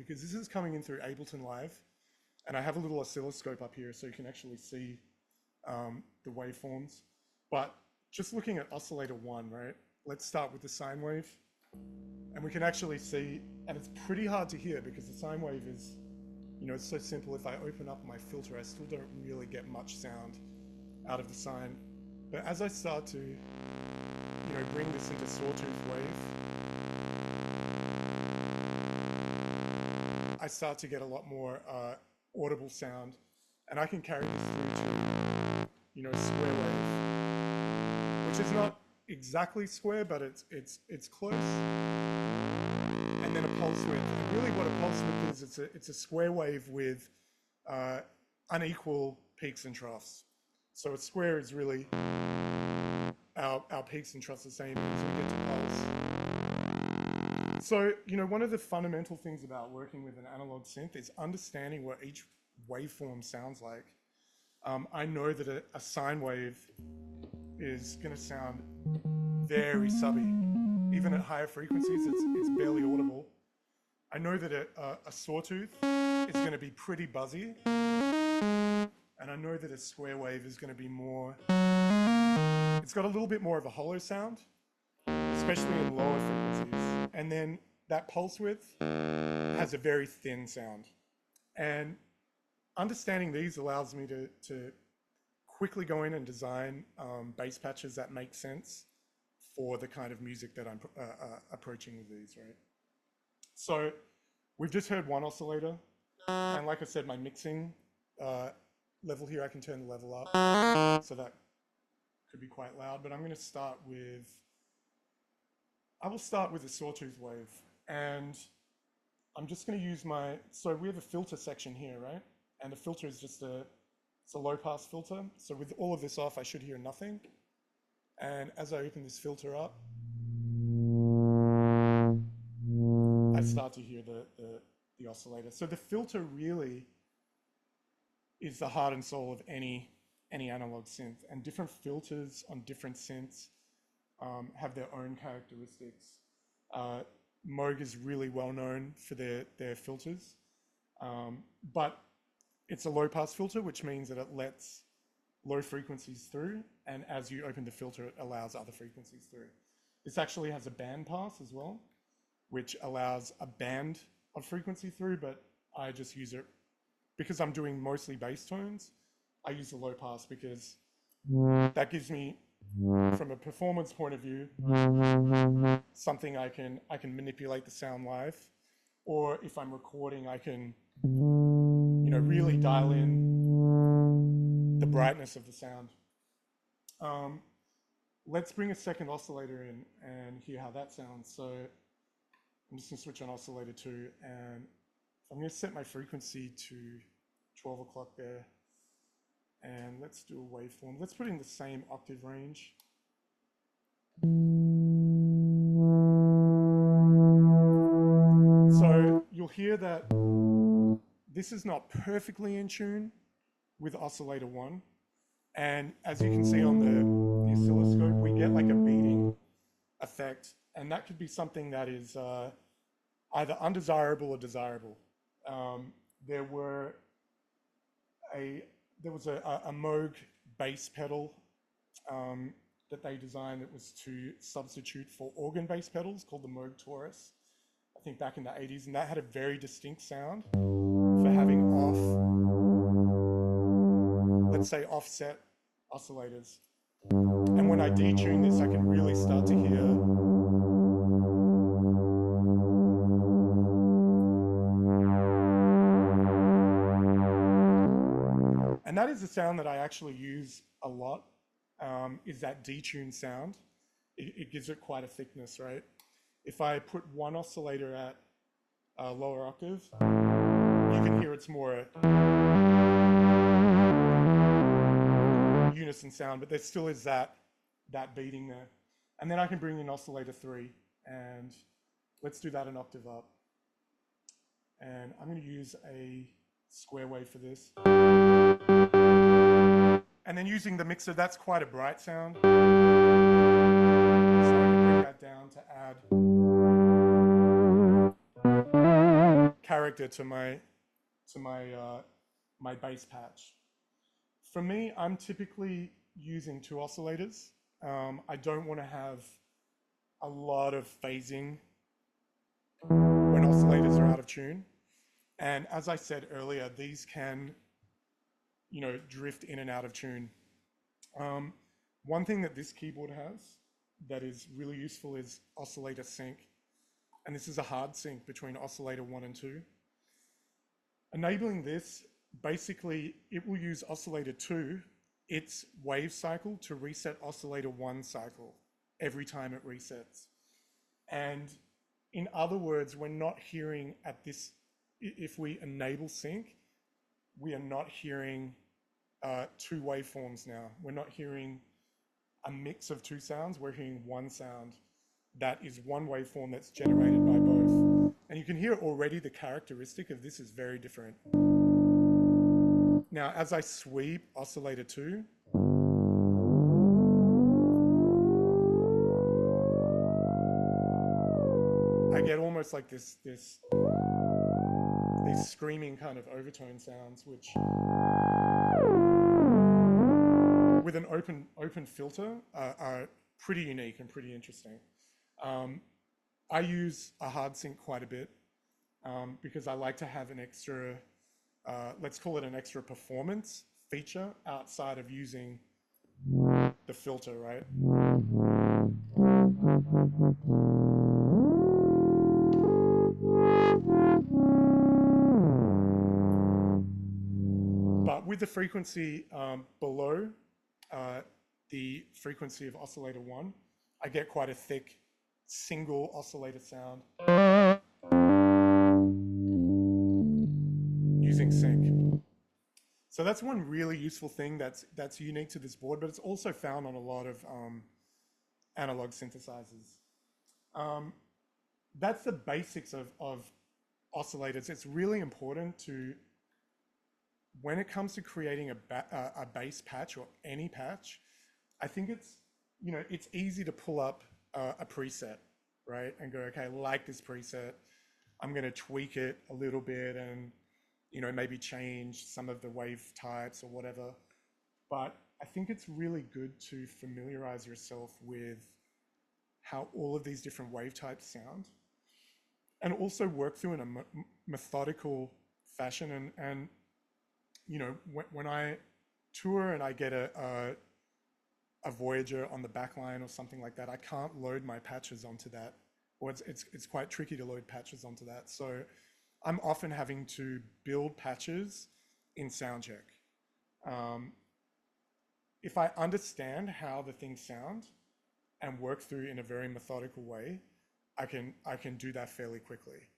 because this is coming in through Ableton Live, and I have a little oscilloscope up here so you can actually see the waveforms. But just looking at oscillator 1, right? Let's start with the sine wave. And we can actually see, and it's pretty hard to hear because the sine wave is, you know, it's so simple. If I open up my filter, I still don't really get much sound out of the sine. But as I start to, you know, bring this into sawtooth wave, I start to get a lot more audible sound, and I can carry this through to, you know, square wave, which is not exactly square, but it's close. And then a pulse width. And really, what a pulse width is, it's a square wave with unequal peaks and troughs. So a square is really our peaks and troughs the same as we get to pulse. So, you know, one of the fundamental things about working with an analog synth is understanding what each waveform sounds like. I know that a sine wave is going to sound very subby. Even at higher frequencies, it's barely audible. I know that a sawtooth is going to be pretty buzzy. And I know that a square wave is going to be more, it's got a little bit more of a hollow sound, especially in lower frequencies. And then that pulse width has a very thin sound. And understanding these allows me to quickly go in and design bass patches that make sense for the kind of music that I'm approaching with these, right? So we've just heard one oscillator. And like I said, my mixing level here, I can turn the level up. So that could be quite loud, but I'm going to start with, I will start with a sawtooth wave. And I'm just going to use so we have a filter section here, right? And the filter is just it's a low pass filter. So with all of this off, I should hear nothing. And as I open this filter up, I start to hear the oscillator. So the filter really is the heart and soul of any analog synth, and different filters on different synths have their own characteristics. Moog is really well known for their filters, but it's a low pass filter, which means that it lets low frequencies through, and as you open the filter, it allows other frequencies through. This actually has a band pass as well, which allows a band of frequency through, but I just use it because I'm doing mostly bass tones. I use the low pass because that gives me, from a performance point of view, something I can manipulate the sound live, or if I'm recording, I can, you know, really dial in the brightness of the sound. Let's bring a second oscillator in and hear how that sounds. So I'm just going to switch on oscillator 2, and I'm going to set my frequency to 12 o'clock there. And let's do a waveform. Let's put in the same octave range. So you'll hear that this is not perfectly in tune with oscillator 1. And as you can see on the oscilloscope, we get like a beating effect. And that could be something that is either undesirable or desirable. There was a Moog bass pedal that they designed that was to substitute for organ bass pedals called the Moog Taurus, I think back in the 80s, and that had a very distinct sound for having let's say offset oscillators. And when I detune this, I can really start to hear and that is a sound that I actually use a lot, is that detuned sound. It gives it quite a thickness, right? If I put one oscillator at a lower octave, you can hear it's more unison sound, but there still is that beating there. And then I can bring in oscillator 3, and let's do that an octave up. And I'm going to use a square wave for this. And then using the mixer, that's quite a bright sound. So I can bring that down to add character to my bass patch. For me, I'm typically using 2 oscillators. I don't want to have a lot of phasing when oscillators are out of tune. And as I said earlier, these can, drift in and out of tune. One thing that this keyboard has that is really useful is oscillator sync. And this is a hard sync between oscillator 1 and 2. Enabling this, basically, it will use oscillator 2, its wave cycle, to reset oscillator 1 cycle every time it resets. And in other words, we're not hearing at this, if we enable sync, we are not hearing 2 waveforms now. We're not hearing a mix of 2 sounds, we're hearing 1 sound that is 1 waveform that's generated by both. And you can hear already the characteristic of this is very different. Now, as I sweep oscillator 2, I get almost like these screaming kind of overtone sounds, which with an open filter are pretty unique and pretty interesting. I use a hard sync quite a bit because I like to have an extra, let's call it an extra performance feature outside of using the filter, right? But with the frequency below the frequency of oscillator 1, I get quite a thick single oscillator sound using sync. So that's one really useful thing that's unique to this board, but it's also found on a lot of analog synthesizers. That's the basics of oscillators. It's really important to, when it comes to creating a bass patch or any patch, I think it's easy to pull up a preset, right? And go, okay, I like this preset. I'm going to tweak it a little bit and, maybe change some of the wave types or whatever. But I think it's really good to familiarize yourself with how all of these different wave types sound and also work through in a methodical fashion. And when I tour and I get a Voyager on the back line or something like that, I can't load my patches onto that, or it's quite tricky to load patches onto that. So I'm often having to build patches in soundcheck. If I understand how the things sound and work through in a very methodical way, I can do that fairly quickly.